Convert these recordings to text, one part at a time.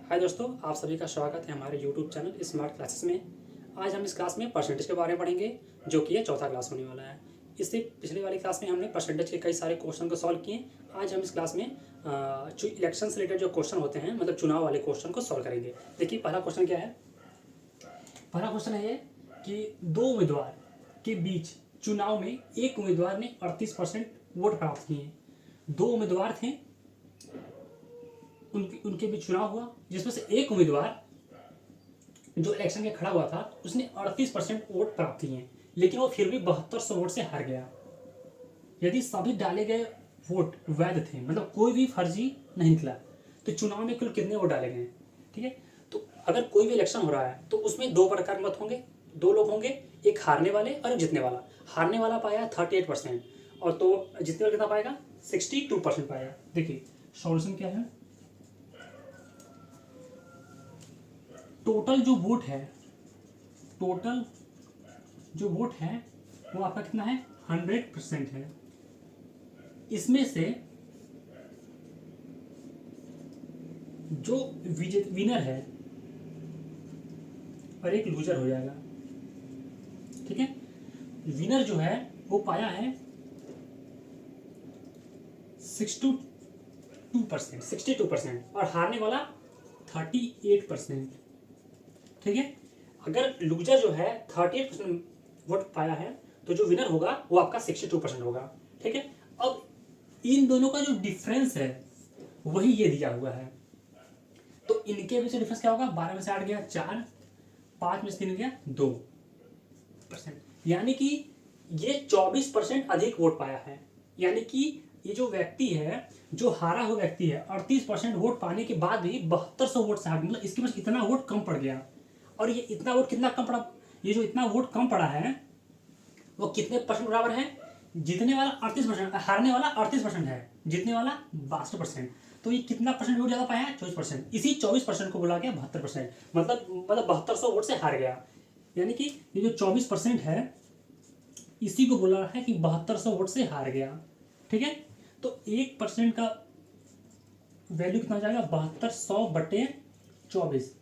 हाय दोस्तों, आप सभी का स्वागत है हमारे YouTube चैनल स्मार्ट क्लासेस में। आज हम इस क्लास में परसेंटेज के बारे में पढ़ेंगे, जो कि ये चौथा क्लास होने वाला है। इससे पिछली वाली क्लास में हमने परसेंटेज के कई सारे क्वेश्चन को सॉल्व किए। आज हम इस क्लास में जो इलेक्शन से रिलेटेड जो क्वेश्चन होते हैं, मतलब चुनाव वाले क्वेश्चन को सॉल्व करेंगे। देखिए, पहला क्वेश्चन क्या है। पहला क्वेश्चन है ये कि दो उम्मीदवार के बीच चुनाव में एक उम्मीदवार ने 38% वोट प्राप्त किए। दो उम्मीदवार थे, उनके बीच चुनाव हुआ, जिसमें से एक उम्मीदवार जो इलेक्शन के खड़ा हुआ था उसने 38% वोट प्राप्त किए, लेकिन वो फिर भी 7200 वोट से हार गया। यदि सभी डाले गए वोट वैध थे, मतलब कोई भी फर्जी नहीं निकला, तो चुनाव में कुल कितने वोट डाले गए। ठीक है, तो अगर कोई भी इलेक्शन हो रहा है तो उसमें दो प्रकार मत होंगे, दो लोग होंगे, एक हारने वाले और एक जीतने वाला। हारने वाला पाया 38% और तो जीतने वाला कितना पाएगा, 62% पाएगा। देखिए सॉल्यूशन क्या है। टोटल जो वोट है, टोटल जो वोट है वो आपका कितना है, 100% है। इसमें से जो विनर है और एक लूजर हो जाएगा। ठीक है, विनर जो है वो पाया है 62% और हारने वाला 38%। ठीक है, अगर लूजर जो है 38% वोट पाया है तो जो विनर होगा वो आपका 62% होगा। ठीक है, अब इन दोनों का जो डिफरेंस है वही ये दिया हुआ है, तो इनके बीच डिफरेंस क्या होगा, 12 में से 8 गया 4, 5 में से 3 गया 2%, यानी कि ये 24% अधिक वोट पाया है। यानी कि ये जो व्यक्ति है, जो हारा हुआ व्यक्ति है, 38% वोट पाने के बाद भी 7200 वोट से हार, मतलब इसके पास इतना वोट कम पड़ गया। और ये इतना वोट कितना कम पड़ा, ये जो इतना वोट कम पड़ा है वो कितने परसेंट बराबर है, जीतने वाला 38%, हारने वाला 38% है, जीतने वाला 62%। तो ये कितना परसेंट वोट ज़्यादा पाया है, 24%। इसी 24% को बोला गया 72%, मतलब 7200 वोट से हार गया। यानी कि ये जो 24% है इसी को बोला है कि 7200 वोट से हार गया। ठीक है, तो 1% का वैल्यू कितना हो जाएगा, 7200 बटे 24,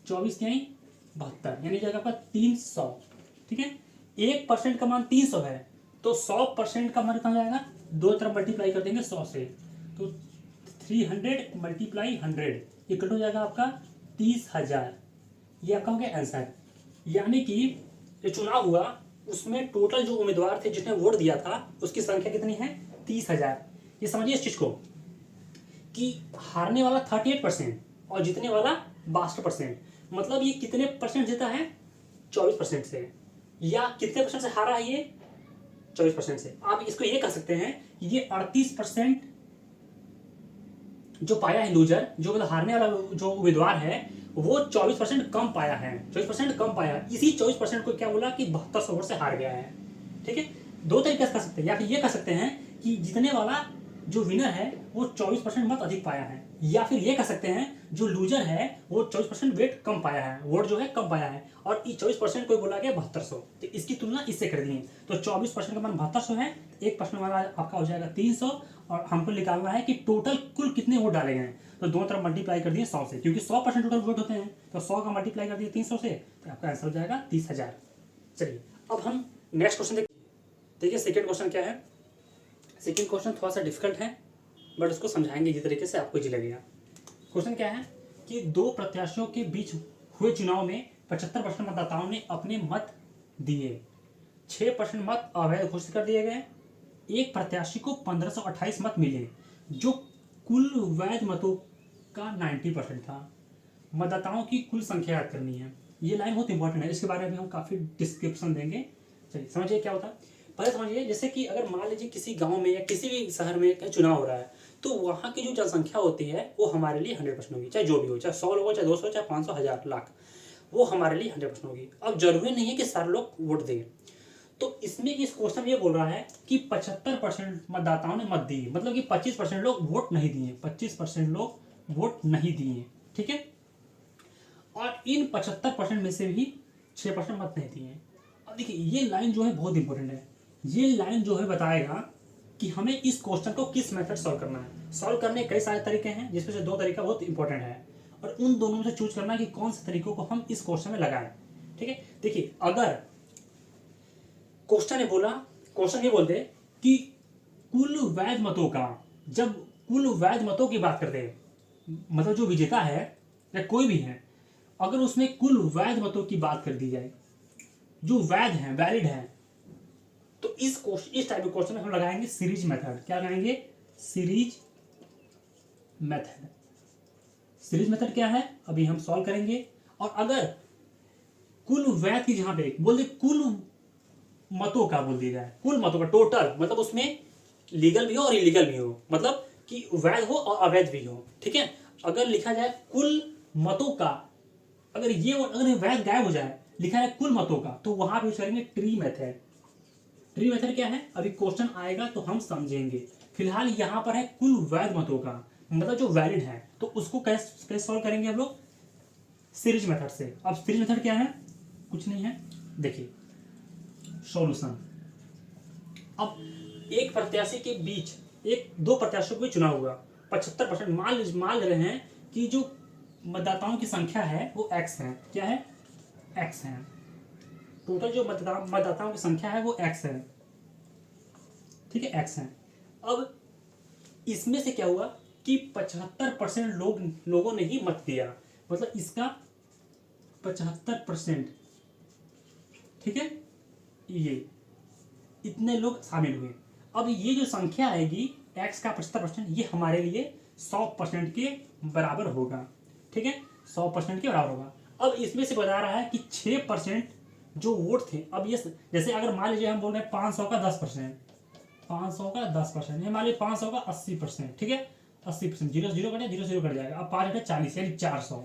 24 क्या 72, यानी जाएगा आपका 300। ठीक है, 1% का मान 300 है, तो 100% का मान कितना जाएगा, दो तरफ मल्टीप्लाई कर देंगे 100 से, तो 300 मल्टीप्लाई 100 इक्वल हो जाएगा आपका 30,000। ये आपका हो गया आंसर। यानी कि जो चुनाव हुआ उसमें टोटल जो उम्मीदवार थे जिसने वोट दिया था उसकी संख्या कितनी है, 30,000। ये समझिए इस चीज को कि हारने वाला 38% और जीतने वाला 62%, मतलब ये कितने परसेंट जीता है, 24% से, या कितने परसेंट से हारा है ये, 24% से। आप इसको ये कह सकते हैं ये 38% जो पाया है लूजर, जो मतलब हारने वाला जो उम्मीदवार है वो 24% कम पाया है, 24% कम पाया, इसी 24% को क्या बोला कि 7200 वोट से हार गया है। ठीक है, दो तरीके से कह सकते हैं, या फिर ये कह सकते हैं कि जीतने वाला जो विनर है वो 24% मत अधिक पाया है, या फिर ये कह सकते हैं जो लूजर है वो 24% वेट कम पाया है, वोट जो है कम पाया है, और 24% को बोला गया 7200। तो इसकी तुलना इससे कर दी है, तो 24% का मान 7200 है, 1% वाला आपका हो जाएगा 300, और हमको निकालना है कि टोटल कुल कितने वोट डाले गए हैं, तो दोनों तरफ मल्टीप्लाई कर दिए 100 से, क्योंकि 100% टोटल वोट होते हैं, तो 100 का मल्टीप्लाई कर दिए 300 से, तो आपका आंसर हो जाएगा 30,000। चलिए अब हम नेक्स्ट क्वेश्चन देखिए। सेकेंड क्वेश्चन क्या है। सेकेंड क्वेश्चन थोड़ा सा डिफिकल्ट है, बट उसको समझाएंगे इसी तरीके से आपको इजी लगेगा। क्वेश्चन क्या है कि दो प्रत्याशियों के बीच हुए चुनाव में 75% मतदाताओं ने अपने मत दिए, 6% मत अवैध घोषित कर दिए गए, एक प्रत्याशी को 1528 मत मिले, जो कुल वैध मतों का 90% था। मतदाताओं की कुल संख्या याद करनी है। ये लाइन बहुत इंपॉर्टेंट है, इसके बारे में हम काफ़ी डिस्क्रिप्शन देंगे। चलिए समझिए क्या होता है। पहले समझिए, जैसे कि अगर मान लीजिए किसी गांव में या किसी भी शहर में कहीं चुनाव हो रहा है, तो वहाँ की जो जनसंख्या होती है वो हमारे लिए 100% होगी, चाहे जो भी हो, चाहे 100 लोग हो, चाहे 200, चाहे 500, 1000, लाख, वो हमारे लिए 100% होगी। अब जरूरी नहीं है कि सारे लोग वोट दें, तो इसमें इस क्वेश्चन ये बोल रहा है कि 75% मतदाताओं ने मत दी, मतलब कि 25% लोग वोट नहीं दिए, 25% लोग वोट नहीं दिए। ठीक है, और इन 75% में से भी 6% मत नहीं दिए। अब देखिए ये लाइन जो है बहुत इंपॉर्टेंट है, ये लाइन जो है बताएगा कि हमें इस क्वेश्चन को किस मेथड सॉल्व करना है। सॉल्व करने के कई सारे तरीके हैं, जिसमें से दो तरीका बहुत इंपॉर्टेंट है, और उन दोनों में से चूज करना कि कौन से तरीकों को हम इस क्वेश्चन में लगाएं। ठीक है, देखिए अगर क्वेश्चन ये बोलते कि कुल वैध मतों का, जब कुल वैध मतों की बात करते हैं, मतलब जो विजेता है या कोई भी है, अगर उसमें कुल वैध मतों की बात कर दी जाए जो वैध हैं, वैलिड हैं, तो इस टाइप के क्वेश्चन में हम लगाएंगे सीरीज मेथड। क्या लगाएंगे? Series method. सीरीज मेथड क्या है अभी हम सॉल्व करेंगे। और अगर कुल वैध की जहां पे बोल दे कुल मतों का बोल दिया जाए, कुल मतों का टोटल, मतलब उसमें लीगल भी हो और इलीगल भी हो, मतलब कि वैध हो और अवैध भी हो। ठीक है, अगर लिखा जाए कुल मतों का, अगर वैध गायब हो जाए, लिखा है कुल मतों का, तो वहां पे यूज करेंगे ट्री मेथड। ट्री मेथड क्या है अभी क्वेश्चन आएगा तो हम समझेंगे। फिलहाल यहां पर है कुल वैध मतों का, मतलब जो वैलिड है, तो उसको कैसे सॉल्व करेंगे हम लोग? सीरीज मेथड से। अब सीरीज मेथड क्या है? कुछ नहीं है, देखिए सॉल्यूशन। अब एक प्रत्याशी के बीच, एक दो प्रत्याशियों को चुनाव हुआ, 75% मान ले रहे हैं कि जो मतदाताओं की संख्या है वो एक्स है। क्या है? एक्स है। टोटल जो मतदाताओं की संख्या है वो एक्स है। ठीक है, एक्स है। अब इसमें से क्या हुआ कि 75% लोगों ने ही मत दिया, मतलब इसका 75%। ठीक है, ये इतने लोग शामिल हुए। अब ये जो संख्या आएगी एक्स का 75%, ये हमारे लिए 100% के बराबर होगा। ठीक है, 100% के बराबर होगा। अब इसमें से बता रहा है कि 6% जो वोट थे, अब ये जैसे अगर मान लीजिए हम बोल रहे हैं 500 का 10%, 500 का 10%, ये मान लीजिए 500 का 80%। ठीक है, 80%, जीरो जीरो कटे, जीरो जीरो कट जाएगा। अब 5 × 40 यानी 400।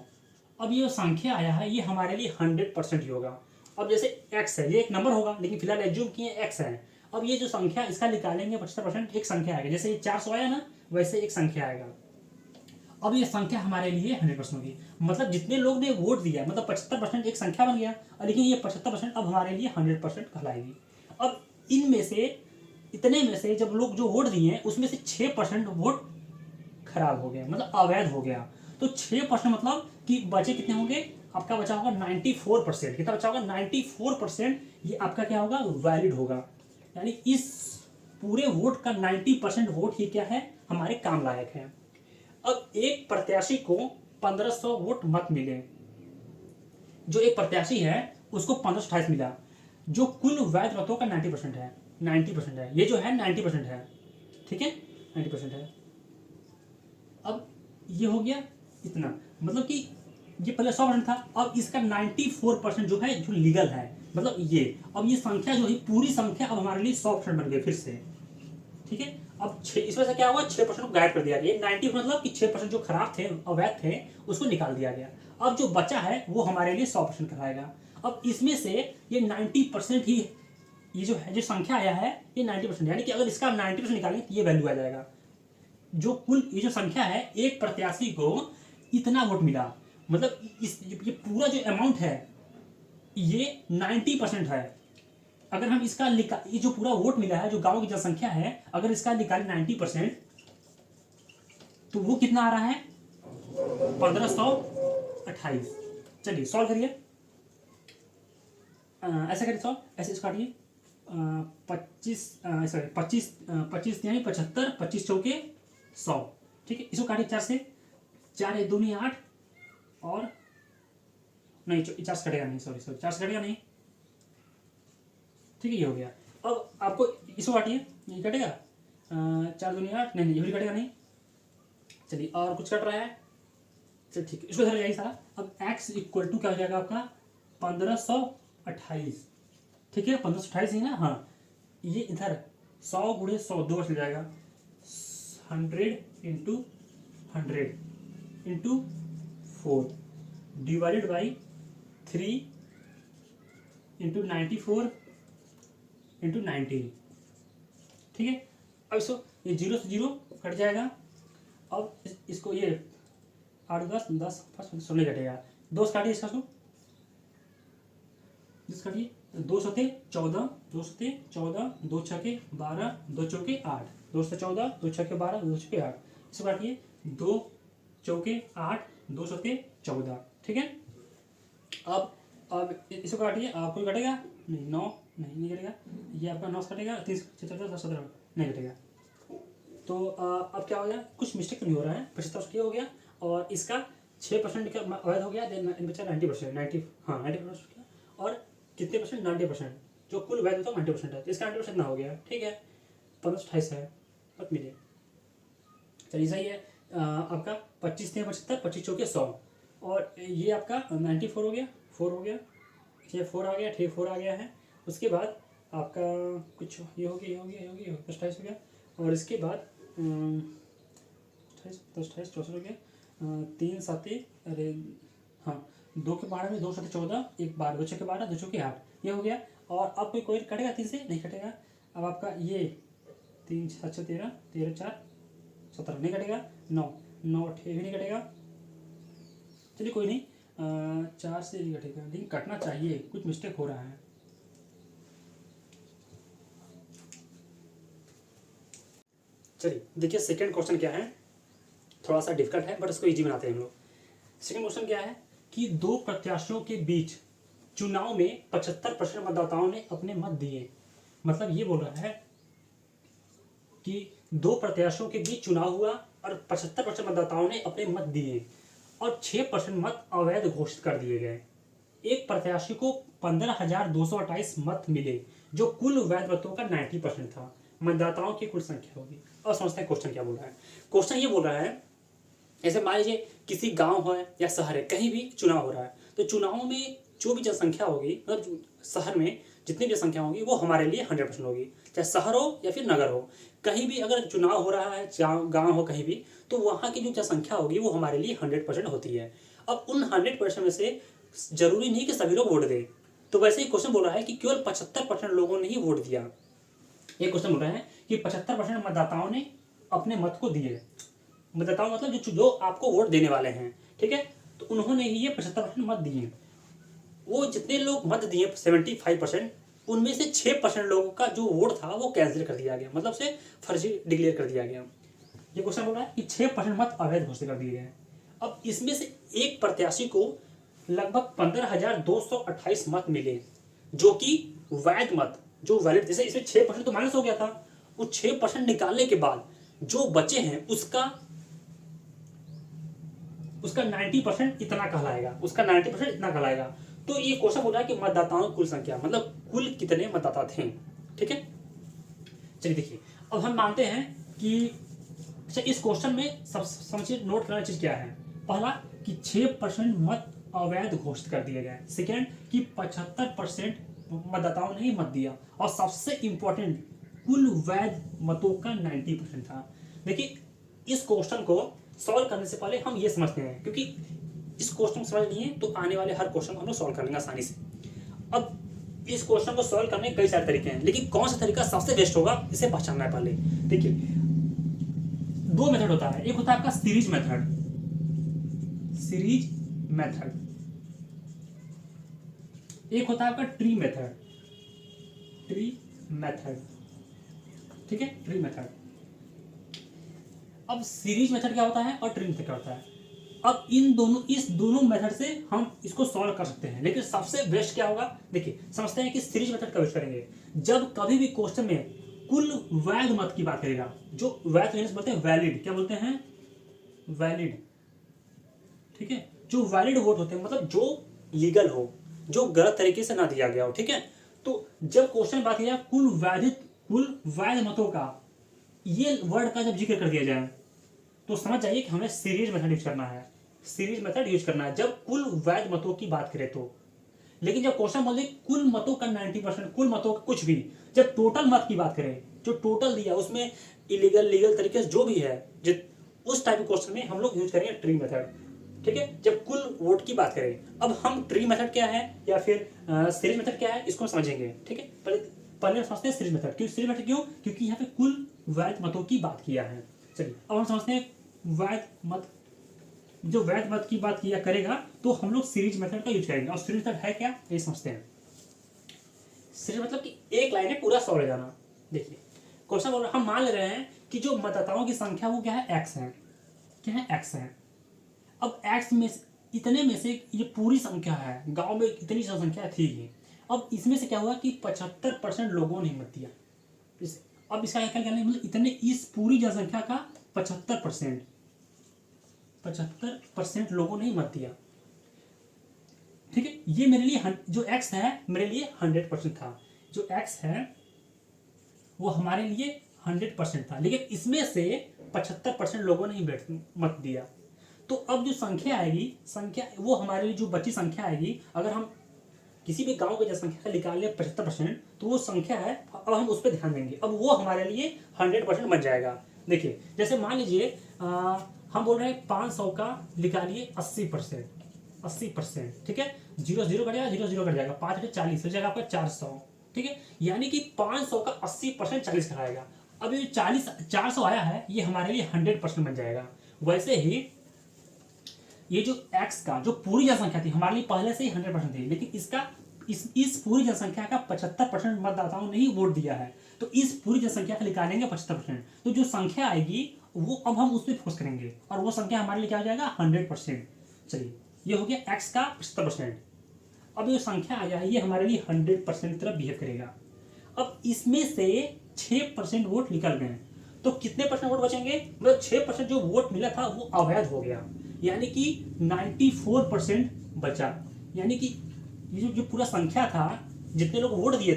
अब ये जो संख्या आया है ये हमारे लिए 100% ही होगा। अब जैसे x है, ये एक नंबर होगा, लेकिन फिलहाल एज्यूम किए x है। अब ये जो संख्या इसका निकालेंगे 75%, एक संख्या आएगा। जैसे ये 400 आया ना, वैसे एक संख्या आएगा। अब ये संख्या हमारे लिए 100% होगी, मतलब जितने लोग ने वोट दिया, मतलब 75% एक संख्या बन गया, लेकिन ये 75% अब हमारे लिए 100% कहलाएगी। अब इनमें से, इतने में से जब लोग जो वोट दिए उसमें से 6% वोट खराब हो गया, मतलब अवैध हो गया। तो 6% मतलब कि बचे कितने होंगे? आपका बचा होगा 94%। कितना बचा होगा? 94%। ये आपका क्या होगा? वैलिड होगा। यानी इस पूरे वोट का 90% वोट ही क्या है? हमारे काम लायक है। अब एक प्रत्याशी को 1500 वोट मत मिले, जो एक प्रत्याशी है उसको 1528 मिला, जो कुल वैध मतों का 90% है। 90% है, ये जो है 90% है। ठीक है, 90% है। अब ये हो गया इतना, मतलब कि ये पहले 100% था, अब इसका 94% जो है, जो लीगल है, मतलब ये। अब ये संख्या जो है, पूरी संख्या अब हमारे लिए 100% बन गई फिर से। ठीक है, अब इसमें से क्या हुआ? 6% को गायब कर दिया गया। 90 मतलब कि 6% जो खराब थे, अवैध थे, उसको निकाल दिया गया। अब जो बचा है वो हमारे लिए 100% कराएगा। अब इसमें से ये 90% ही, ये जो है, जो संख्या आया है ये 90%, यानी कि अगर इसका 90% निकालेंगे तो ये वैल्यू आ जाएगा। जो कुल ये जो संख्या है, एक प्रत्याशी को इतना वोट मिला, मतलब ये पूरा जो अमाउंट है ये 90% है। अगर हम इसका ये जो पूरा वोट मिला है, जो गांव की जनसंख्या है, अगर इसका निकाले 90%, तो वो कितना आ रहा है? 1528। चलिए सॉल्व करिए। ऐसा करिए सॉल्व, ऐसे इसको काटिए। 25 सॉरी 25 25 यानी 75, 25 चौके 100। ठीक है, इसको काटिए 4 से। 4 एक दूनी 8, और नहीं 4 से कटेगा नहीं, सॉरी 4 से कटेगा नहीं। ठीक है, ये हो गया। अब आपको इसको काटिए, ये कटेगा। 4 दूनी 8, नहीं ये भी कटेगा नहीं। चलिए, और कुछ कट रहा है? चल ठीक है, इसको इधर ले जाइए सारा। अब x इक्वल टू क्या हो जाएगा आपका? 1528। ठीक है, 1528 ही ना? हाँ, ये इधर 100 × 100 2 चल जाएगा। 100 × 100 × 4 डिवाइडेड बाई 3 × 94 × 19। ठीक है, अब इसको ये 0 से 0 कट जाएगा। अब इसको ये 8 10 10 फर्स्ट नहीं कटेगा। 2 से काटिए इसका, 10 काटिए। 2 सते 14, 2 सते 14, 2 छके 12, 2 चौके 8, 2 से 14, 2 छके 12, 2 छके 8। इसको काटिए। 2 चौके 8, 2 चौके 14, ठीक है। अब इसको काटिए, आपको कटेगा नहीं, 9 नहीं कटेगा, ये आपका 9 से कटेगा, 3 14 17 नहीं कटेगा। तो अब क्या हो गया, कुछ मिस्टेक नहीं हो रहा है, 75% हो गया और इसका 6% का अवैध हो गया, देन बचा 90%, 90 हाँ 90% और कितने परसेंट, 90%, जो कुल वैध होता है 90% है, तो इसका 90% ना हो गया, ठीक है। 1528 है, मत मिले, चलिए सही है। आपका 25 थे 75, 25 चौके 100 और ये आपका 94 हो गया, 4 हो गया, ये 4 आ गया, ठीक 4 आ गया है। उसके बाद आपका कुछ ये हो गया, ये हो गया, ये हो गया, 28 हो गया और इसके बाद 28 64 हो गया, 3 7 अरे हाँ 2 के 12 में 2 7 14, 1 12, 2 छः के 12, 2 चौके 8, ये हो गया। और अब कोई कटेगा 3 से, नहीं कटेगा। अब आपका ये 3 7 13, 13 4 17 नहीं कटेगा, 9 9 8 भी नहीं कटेगा, चलिए कोई नहीं, 4 से नहीं कटेगा, लेकिन कटना चाहिए, कुछ मिस्टेक हो रहा है। चलिए देखिए सेकंड क्वेश्चन क्या है, थोड़ा सा डिफिकल्ट है बट उसको इजी बनाते हैं हम लोग। सेकंड क्वेश्चन क्या है कि 2 प्रत्याशियों के बीच चुनाव में 75% मतदाताओं ने अपने मत दिए। मतलब ये बोल रहा है कि 2 प्रत्याशियों के बीच चुनाव हुआ और 75% मतदाताओं ने अपने मत दिए और 6% मत अवैध घोषित कर दिए गए। एक प्रत्याशी को 15,228 मत मिले, जो कुल वैध मतों का 90% था। मतदाताओं की कुल संख्या होगी। और समझते हैं क्वेश्चन क्या बोल रहा है। क्वेश्चन ये बोल रहा है, ऐसे मान लीजिए किसी गांव है या शहर है, कहीं भी चुनाव हो रहा है, तो चुनाव में जो भी जनसंख्या होगी, मतलब शहर में जितनी भी संख्या होगी वो हमारे लिए 100% होगी, चाहे शहर हो या फिर नगर हो। कहीं भी अगर चुनाव हो रहा है, गांव हो कहीं भी, तो वहाँ की जो जनसंख्या होगी वो हमारे लिए 100% होती है। अब उन 100% में से जरूरी नहीं कि सभी लोग वोट दें, तो वैसे ही क्वेश्चन बोल रहा है कि केवल 75% लोगों ने ही वोट दिया। ये क्वेश्चन बोल रहा है कि 75% मतदाताओं ने अपने मत को दिए। मतदाताओं मतलब जो आपको वोट देने वाले हैं, ठीक है, तो उन्होंने ही ये 75% मत दिए। वो जितने लोग मत दिए 75%, उनमें से 6% लोगों का जो वोट था वो कैंसिल कर दिया गया, मतलब से फर्जी डिक्लेयर कर दिया गया। ये क्वेश्चन बोल रहा है कि 6% मत अवैध घोषित कर दिए गए। अब इसमें से एक प्रत्याशी को लगभग 15,228 मत मिले, जो कि वैध मत, जो वैलिड, जैसे इसमें 6% तो माइनस हो गया था, वो 6% निकालने के बाद जो बचे हैं उसका 90% इतना कहलाएगा, उसका 90% इतना कहलाएगा। तो ये क्वेश्चन बोल रहा है कि मतदाताओं की कुल संख्या, मतलब कुल कितने मतदाता थे, ठीक है। चलिए देखिए, अब हम मानते हैं कि अच्छा इस क्वेश्चन में सब समझिए, नोट करना चीज क्या है। पहला कि 6% मत अवैध घोषित कर दिए गए। सेकेंड कि 75% मतदाताओं ने ही मत दिया। और सबसे इंपॉर्टेंट, कुल वैध मतों का 90% था। देखिए इस क्वेश्चन को सॉल्व करने से पहले हम ये समझते हैं, क्योंकि इस क्वेश्चन को समझ लिए तो आने वाले हर क्वेश्चन को हम लोग सॉल्व कर लेंगे आसानी से। अब इस क्वेश्चन को सॉल्व करने के कई सारे तरीके हैं, लेकिन कौन सा तरीका सबसे बेस्ट होगा इसे पहचानना है पहले। देखिए 2 मेथड होता है, एक होता है आपका सीरीज मेथड, एक होता है आपका ट्री मेथड, ठीक है, ट्री मेथड। अब सीरीज मेथड क्या होता है और ट्री मेथड क्या होता है। अब इस दोनों मेथड से हम इसको सॉल्व कर सकते हैं, लेकिन सबसे बेस्ट क्या होगा, देखिए समझते हैं कि सीरीज मेथड कब यूज करेंगे, जब कभी भी क्वेश्चन में कुल वैध मत की बात करेगा। जो वैध बोलते हैं वैलिड, क्या बोलते हैं, वैलिड, ठीक है, जो वैलिड वोट होते हैं, मतलब जो लीगल हो, जो गलत तरीके से ना दिया गया हो, ठीक है। तो जब क्वेश्चन बात किया कुल वैध मतों का, ये वर्ड का जब जिक्र कर दिया जाए तो समझ जाइए कि हमें सीरीज मेथड यूज करना है। सीरीज मेथड यूज करना है जब कुल वैध मतों की बात करें तो। लेकिन जब क्वेश्चन बोले कुल मतों का 90%, कुल मतों का कुछ भी, जब टोटल मत की बात करें, जो टोटल दिया उसमें इलीगल लीगल तरीके से जो भी है, उस टाइप के क्वेश्चन में हम लोग यूज करेंगे ट्री मेथड, ठीक है, जब कुल वोट की बात करें। अब हम ट्री मेथड क्या है या फिर सीरीज मेथड क्या है इसको समझेंगे, ठीक है। पहले समझते हैं सीरीज मेथड। क्यों सीरीज मेथड, क्यों, क्योंकि यहाँ पे कुल वैध मतों की बात किया है। चलिए अब हम समझते हैं वैध मत, जो वैध मत की बात किया करेगा तो हम लोग सीरीज मेथड का यूज करेंगे। और सीरीज मेथड है क्या, ये समझते हैं। सीरीज मतलब कि एक लाइन में पूरा सॉल्व हो जाना। देखिए क्वेश्चन बोल रहा है, हम मान ले रहे हैं कि जो मतदाताओं की संख्या वो क्या है, एक्स है, क्या है, एक्स है। अब x में इतने में से ये पूरी संख्या है, गांव में इतनी जनसंख्या थी ही, अब इसमें से क्या हुआ कि 75% लोगों ने मत दिया। अब इसका क्या कहना है, मतलब इतने इस पूरी जनसंख्या का 75% लोगों ने मत दिया। ठीक है, ये मेरे लिए जो x है मेरे लिए 100% था, जो x है वो हमारे लिए 100% था, लेकिन इसमें से 75% लोगों ने ही मत दिया। तो अब जो संख्या आएगी, संख्या वो हमारे लिए जो बची संख्या आएगी, अगर हम किसी भी गांव की जनसंख्या का निकाल ले 75%, तो वो संख्या है, अब हम उस पर ध्यान देंगे, अब वो हमारे लिए 100% बन जाएगा। देखिए जैसे मान लीजिए हम बोल रहे हैं 500 का निकालिए 80%, ठीक है, 0 0 कट जाएगा, 0 0 कट जाएगा, 5 40 हो जाएगा आपका 400, ठीक है, यानी कि 500 का 80% 40 कराएगा। अब ये 400 आया है, ये हमारे लिए 100% बन जाएगा। वैसे ही ये जो x का जो पूरी जनसंख्या थी हमारे लिए पहले से ही 100% थी, लेकिन इसका इस पूरी जनसंख्या का 75% मतदाताओं ने ही वोट दिया है, तो इस पूरी जनसंख्या का निकालेंगे 75%, तो जो संख्या आएगी वो अब हम उस पर फोकस करेंगे, और वो संख्या हमारे लिए क्या हो जाएगा 100%। चलिए ये हो गया x का 75%। अब जो संख्या आया है ये हमारे लिए 100% की तरफ बिहेव करेगा। अब इसमें से 6% वोट निकल गए, तो कितने परसेंट वोट बचेंगे, मतलब 6% जो वोट मिला था वो अवैध हो गया, यानी कि 94% बचा। यानी कि ये जो पूरा संख्या था, जितने लोग वोट दिए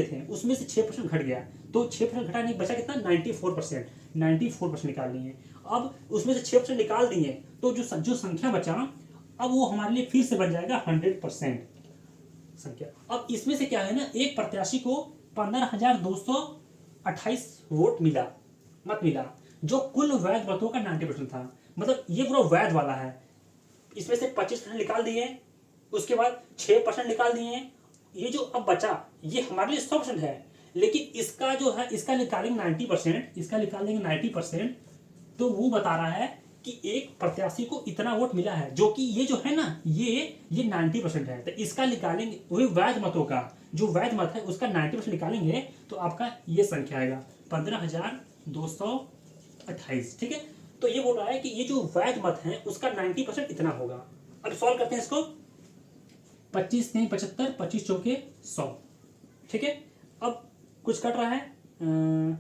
थे उसमें से 6% घट गया, तो 6% घटा नहीं, बचा कितना 94% निकाल लिए। अब उसमें से 6% निकाल दिए, तो जो संख्या बचा अब वो हमारे लिए फिर से बन जाएगा 100% संख्या। अब इसमें से क्या है ना, एक प्रत्याशी को 15,228 वोट मत मिला, जो कुल वैध मतों का 90% था। मतलब ये पूरा वैध वाला है, इसमें से 25% निकाल दिए, उसके बाद 6% निकाल दिए, ये जो अब बचा ये हमारे लिए 100% है, लेकिन इसका जो है इसका निकालेंगे 90%, तो वो बता रहा है कि एक प्रत्याशी को इतना वोट मिला है, जो कि ये जो है ना ये 90% है, तो इसका निकालेंगे वही वैध मतों का, जो वैध मत है उसका 90% निकालेंगे, तो आपका ये संख्या आएगा 15,228। ठीक है, तो ये बोल रहा है कि ये जो वैध मत है उसका 90% इतना होगा। अब सॉल्व करते हैं इसको, 25 3 75, 25 चौके 100। ठीक है, अब कुछ कट रहा है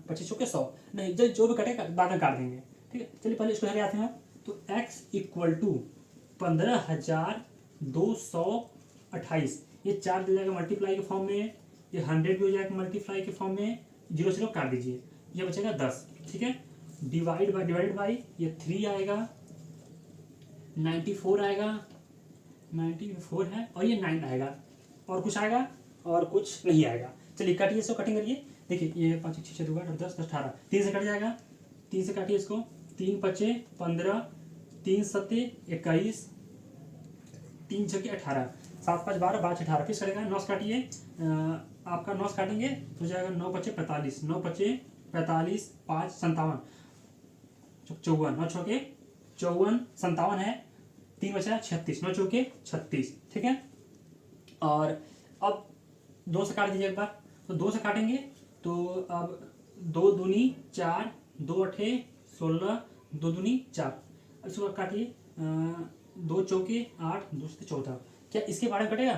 25 चौके 100 नहीं, जो भी कटेगा बाद में काट देंगे। ठीक है, चलिए पहले इसको हटे आते हैं। तो x इक्वल टू 15,228, ये 4 दे जाएगा मल्टीप्लाई के फॉर्म में, ये 100 भी हो जाएगा मल्टीप्लाई के फॉर्म में, 0 0 काट दीजिए, ये बचेगा 10। ठीक है, डिवाइड बाई ये 3 आएगा, 94 आएगा, 94 है, और ये 9 आएगा, और कुछ आएगा और कुछ नहीं आएगा। चलिए काटिए इसको, कटिंग करिए। देखिए ये 5 6 2 8 10 10 18, 3 से कट जाएगा, 3 से काटिए इसको, 3 5 15, 3 7 21, 3 6 18, 7 5 12 12 18, फिर करेगा 9 से काटिए, आपका 9 से काटेंगे तो जाएगा 9 5 45, 9 5 45, 5 57, 54, 9 6 54 57 है, 3 बचा 36, 9 चौके 36। ठीक है, और अब 2 से काट दीजिए एक बार, तो 2 से काटेंगे तो अब 2 दूनी 4, 2 अठे 16, 2 दूनी 4, इसको काटिए, 2 चौके 8, 2 से 14, क्या इसके बारे में कटेगा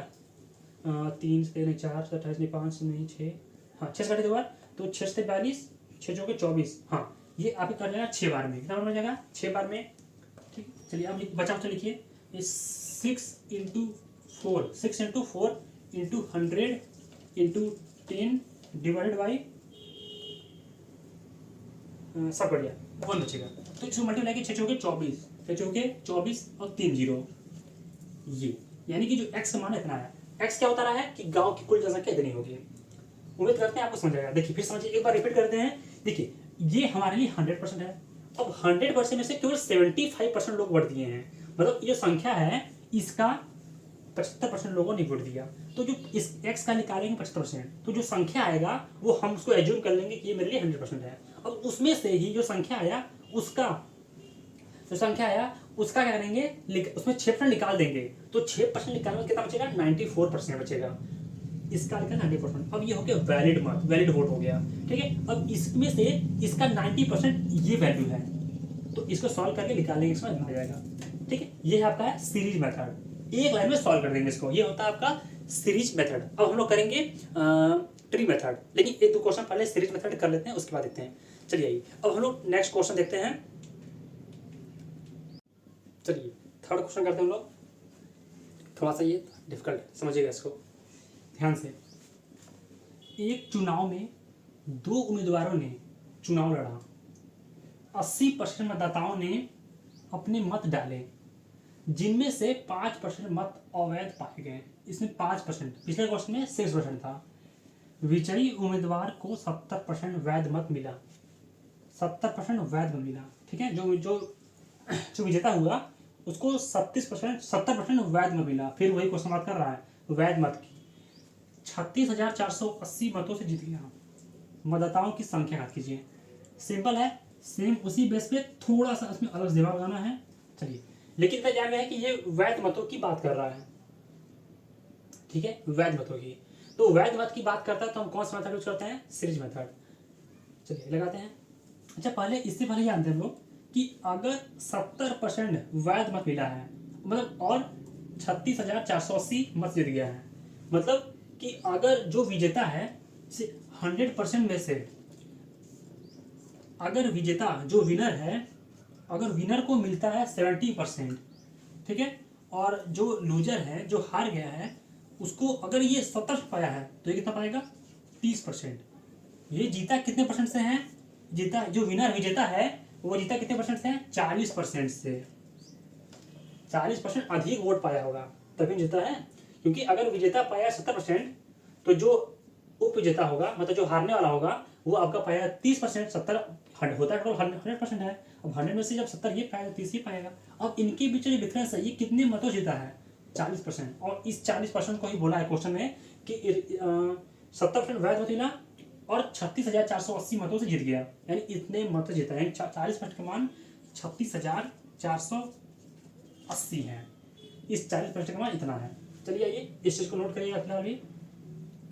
3 से नहीं 4 से 28 नहीं 5 से नहीं 6, हाँ 6 से काटे 2 बार, तो 6 से 42, 6 चौके 24, हाँ ये आपके कट जाएगा 6 बार में, कितना बार बन जाएगा 6 बार में। ठीक, चलिए अब बचा तो लिखिए, ये 6 × 4 × 100 × 10 डिवाइडेड बाई सब बढ़ गया 1 बचेगा, तो इसको मल्टीप्लाई किया 6 चौके 24, 6 चौके 24 और 3 0, ये यानी कि जो x का मान इतना है। x क्या होता रहा है कि गांव की कुल जनसंख्या इतनी होगी। उम्मीद करते हैं आपको समझ आएगा। देखिए फिर समझिए, एक बार रिपीट करते हैं। देखिए ये हमारे लिए 100% है, अब 100% में से केवल 75% लोग वोट दिए हैं, मतलब ये संख्या है इसका 75% लोगों ने वोट दिया, तो जो इस x का निकालेंगे 75%, तो जो संख्या आएगा वो हम उसको एज्यूम कर लेंगे कि ये मेरे लिए 100% है। अब उसमें से ही जो संख्या आया उसका क्या करेंगे, उसमें 6% निकाल देंगे, तो 6% निकालने कितना बचेगा 94% बचेगा, इसका निकला 90%। अब ये हो गया वैलिड वोट हो गया। ठीक है, अब इसमें से इसका 90% ये वैल्यू है, तो इसको सॉल्व करके निकालेंगे, इसमें आ जाएगा। ठीक है, ये है आपका सीरीज मेथड, एक लाइन में सॉल्व कर देंगे इसको, ये होता है आपका सीरीज मेथड। अब हम लोग करेंगे ट्री मेथड, लेकिन एक दो क्वेश्चन पहले सीरीज मेथड कर लेते हैं, उसके बाद देखते हैं। चलिए आइए अब हम लोग नेक्स्ट क्वेश्चन देखते हैं। चलिए थर्ड क्वेश्चन करते हैं हम लोग, थोड़ा सा ये डिफिकल्ट है, समझिएगा इसको ध्यान से। एक चुनाव में दो उम्मीदवारों ने चुनाव लड़ा, 80% मतदाताओं ने अपने मत डाले, जिनमें से 5% मत अवैध पाए गए। इसमें 5%, पिछले क्वेश्चन में 6% था। विजयी उम्मीदवार को 70% वैध मत मिला, 70% वैध मत मिला, ठीक है। जो जो जो विजेता हुआ उसको 70% वैध मत मिला। फिर वही क्वेश्चन बात कर रहा है वैध मत की। 36,480 मतों से जीत गया। मतदाताओं की संख्या याद कीजिए, सिंपल है, सेम उसी बेस पे थोड़ा सा उसमें अलग दिमाग लगाना है। चलिए, लेकिन इतना ध्यान में है कि ये वैध मतों की बात कर रहा है, ठीक है, वैध मतों की। तो वैध मत की बात करता है तो हम कौन सा मेथड यूज करते हैं, सीरीज मेथड। चलिए लगाते हैं। अच्छा पहले इससे पहले जानते हैं हम लोग कि अगर 70% वैध मत मिला है मतलब और 36,480 मत जीत गया है, मतलब कि अगर जो विजेता है 100% में से, अगर विजेता जो विनर है, अगर विनर को मिलता है 70%, ठीक है, और जो लूजर है जो हार गया है उसको अगर ये 70 पाया है तो ये कितना पाएगा, 30%। ये जीता कितने परसेंट से है, जीता जो विनर विजेता है वो जीता कितने परसेंट से है, 40% से। 40% अधिक वोट पाया होगा तभी जीता है, क्योंकि अगर विजेता पाया 70% तो जो उप विजेता होगा मतलब जो हारने वाला होगा वो आपका पाया 30%। 70 होता है 100% है, अब 100 में से जब 70 ये पाएगा 30 ये पाएगा। अब इनके बीच जो डिफरेंस है ये कितने मतों जीता है, 40%। और इस 40% को ही बोला है क्वेश्चन में कि 70% वैध मत मिला और 36,480 मतों से जीत गया, यानी इतने मत जीता है, 40% का मान 36,480 है, इस 40% का मान इतना है। चलिए आइए इस चीज को नोट करिएगा, फिलहाल भी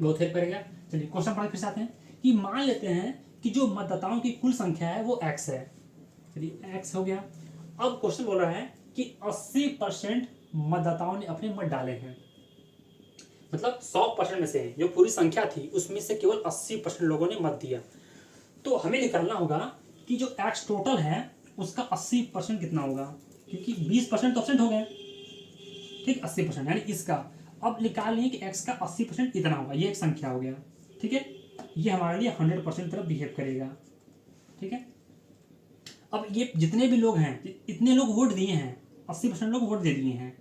बहुत हेल्प करेगा। चलिए क्वेश्चन पढ़ने फिर से आते हैं कि मान लेते हैं कि जो मतदाताओं की कुल संख्या है वो x है। चलिए x हो गया। अब क्वेश्चन बोल रहा है कि 80% मतदाताओं ने अपने मत डाले हैं, मतलब 100% में से जो पूरी संख्या थी उसमें से केवल 80% लोगों ने मत दिया। तो हमें निकालना होगा कि जो x टोटल है उसका 80% कितना होगा, क्योंकि 20% तो एब्सेंट हो गए, ठीक, 80% यानी इसका। अब निकाल लें कि x का 80% इतना होगा, ये एक संख्या हो गया, ठीक है, ये हमारे लिए 100% तरफ बिहेव करेगा, ठीक है। अब ये जितने भी लोग हैं इतने लोग वोट दिए हैं, 80% लोग वोट दे दिए हैं,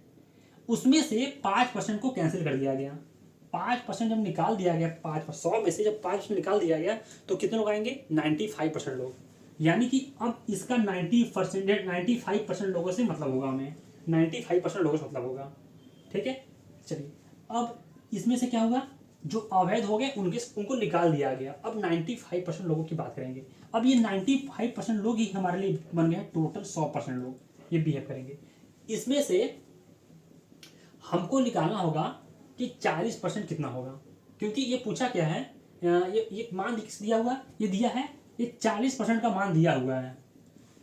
उसमें से 5% को कैंसिल कर दिया गया। 5% जब निकाल दिया गया, 100 में से जब 5% निकाल दिया गया तो कितने लोग आएंगे, 95% लोग। यानी कि अब इसका 95% लोगों से मतलब होगा, हमें 95% लोगों से मतलब होगा, ठीक है। चलिए अब इसमें से क्या होगा, जो अवैध हो गए उनको निकाल दिया गया। अब 95% लोगों की बात करेंगे। अब ये 95% लोग ही हमारे लिए बन गए टोटल 100% लोग, ये बिहेव करेंगे। इसमें से हमको निकालना होगा कि 40% कितना होगा, क्योंकि ये पूछा क्या है, ये मान किस दिया हुआ, ये दिया है, ये 40% का मान दिया हुआ है,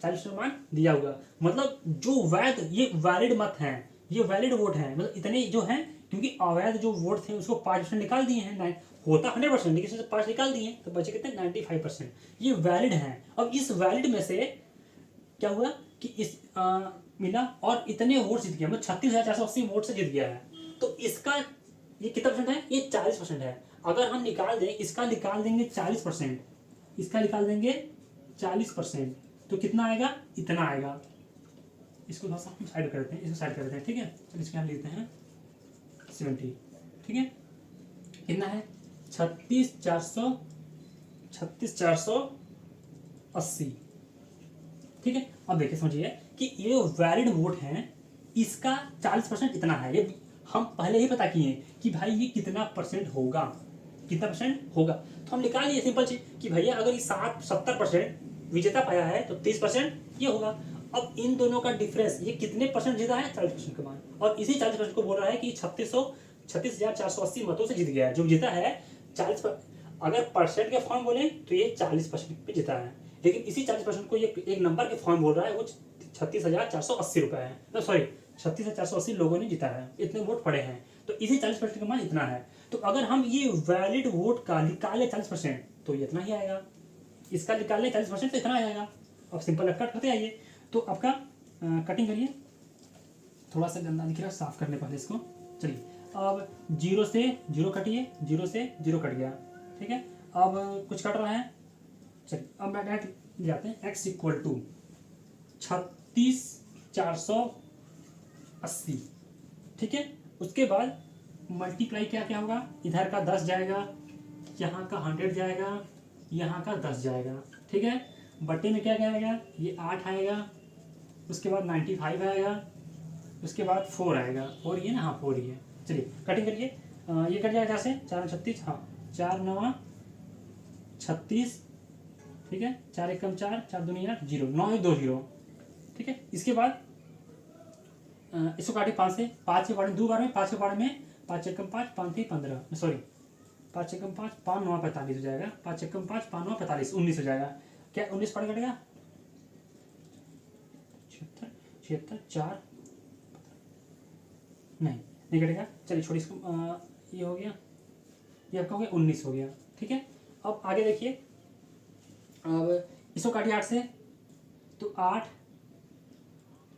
40% मान दिया हुआ, मतलब जो वैध ये वैलिड मत हैं, ये वैलिड वोट हैं, मतलब इतने जो हैं, क्योंकि अवैध जो वोट थे उसको 5% निकाल दिए हैं, होता 100% लेकिन इसमें से 5 निकाल दिए तो बचे कितने, 95%, ये वैलिड हैं। अब इस वैलिड में से क्या हुआ कि इस मिला और इतने वोट जीत गया, मतलब 36,480 वोट से जीत गया है, तो इसका ये कितना परसेंट है, ये 40% है। अगर हम निकाल दें, इसका निकाल देंगे 40%, इसका निकाल देंगे 40%, तो कितना आएगा, इतना आएगा। इसको थोड़ा सा हम साइड कर देते हैं, इसको साइड कर देते हैं, ठीक है। चलिए इसके यहाँ लिखते हैं 70, ठीक है, कितना है 36,480, ठीक है। अब देखिए समझिए कि ये वैलिड वोट हैं, इसका 40% इतना है, ये हम पहले ही पता किए कि भाई ये कितना परसेंट होगा, कितना परसेंट होगा, तो हम निकाल लिए सिंपल चीज कि भैया अगर ये 70% विजेता पाया है तो 30% ये होगा। अब इन दोनों का डिफरेंस, ये कितने परसेंट जीता है, 40% का मान, और इसी 40% को बोल रहा है कि 36,480 मतों से जीत गया है। जो जीता है 40%, अगर परसेंट के फॉर्म बोले तो ये 40% पे जीता है, लेकिन इसी 40% को ये एक नंबर के फॉर्म बोल रहा है, वो 36,480 रुपये है, तो सॉरी 36,480 लोगों ने जीता है, इतने वोट पड़े हैं। तो इसी 40% का मान इतना है। तो अगर हम ये वैलिड वोट का निकाले 40% तो ये इतना ही आएगा, इसका निकालने 40% तो इतना आएगा। अब सिंपल कट करते आइए। तो आपका कटिंग करिए, थोड़ा सा गंदा दिख रहा है, साफ करने पहले इसको। चलिए अब 0 से 0 कटिए, 0 से 0 कट गया, ठीक है। अब कुछ कट रहा है, चलिए अब मैं डायरेक्ट ले जाते हैं। x इक्वल टू 36,480, ठीक है। उसके बाद मल्टीप्लाई क्या क्या होगा, इधर का 10 जाएगा, यहाँ का 100 जाएगा, यहाँ का 10 जाएगा, ठीक है। बट्टे में क्या क्या आएगा, ये 8 आएगा, उसके बाद 95 आएगा, उसके बाद 4 आएगा। 4 ही है ना, हाँ 4 ही है। चलिए कटिंग करिए, ये कट जाएगा 4 से 4 36, हाँ 4 9 36, ठीक है। 4 1 4, 4 2 8, 0 9 1 2 0, ठीक है। इसके बाद इसको काटे 5 से, 5 के बारे में 2 बार में, 5 के बारे में 5 1 5, 5 3 15, सॉरी 5 1 5, 5 9 45 हो जाएगा, 5 1 5, 5 9 45, 19 हो जाएगा। क्या 19 पढ़ कटेगा, 76 76 4 नहीं कटेगा। चलिए छोड़ी इसको, ये हो गया, ये आपका हो गया 19 हो गया, ठीक है। अब आगे देखिए, अब इसको काटिए 8 से, तो 8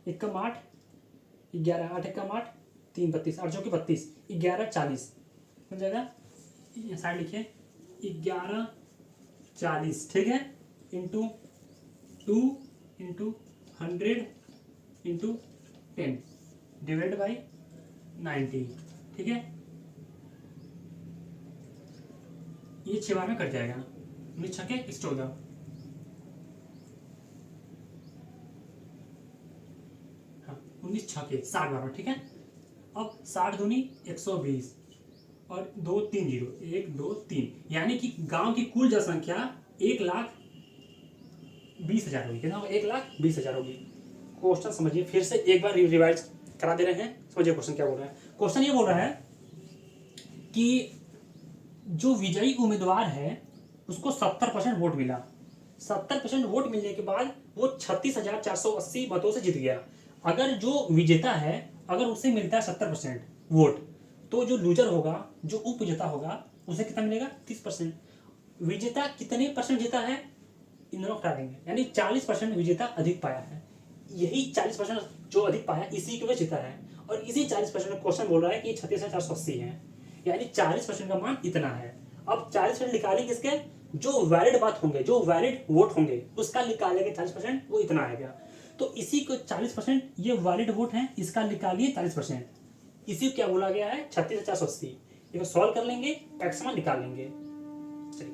1 8 11, 8 1 8 3 32, 8 जो 32, 11 40 बन जाएगा। साइड लिखिए 11 40, ठीक है, into 2 into 100 into 10 divide by 90, ठीक है। ये 6 बार में कट जाएगा, 19 छके 14, हाँ 19 छके 60 बार में, ठीक है। अब 60 दूनी 120 और 2 3 0, 1 2 3, यानी कि गांव की कुल जनसंख्या 1,20,000 होगी। कितना होगा, 1,20,000 होगी। क्वेश्चन समझिए, फिर से एक बार रिवाइज करा दे रहे हैं, समझिए क्वेश्चन क्या बोल रहा है। क्वेश्चन ये बोल रहा है कि जो विजयी उम्मीदवार है उसको 70% वोट मिला, 70% वोट मिलने के बाद वो 36,480 मतों से जीत गया। अगर जो विजेता है अगर उसे मिलता है 70% वोट, तो जो लूजर होगा, जो उप विजेता होगा, उसे कितना मिलेगा, 30%। विजेता कितने परसेंट जीता है, इन दोनों हटा देंगे, यानी 40% विजेता अधिक पाया है। यही 40% जो अधिक पाया इसी की वजह जीता है, और इसी 40% में क्वेश्चन बोल रहा है कि 36,480 है, यानी 40% का मान इतना है। अब 40% निकालेंगे किसके, जो वैलिड बात होंगे, जो वैलिड वोट होंगे उसका निकालेंगे 40%, वो इतना आएगा। तो इसी को 40% ये वैलिड वोट है, इसका निकालिए 40%, इसी को क्या बोला गया है, 36,480। इसको सॉल्व कर लेंगे, एक्स मान निकाल लेंगे। चलिए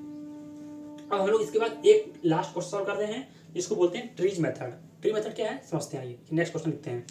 अब हम लोग इसके बाद एक लास्ट क्वेश्चन सॉल्व करते हैं, जिसको बोलते हैं ट्रीज मेथड। ट्री मेथड क्या है समझते हैं, आइए नेक्स्ट क्वेश्चन लिखते हैं।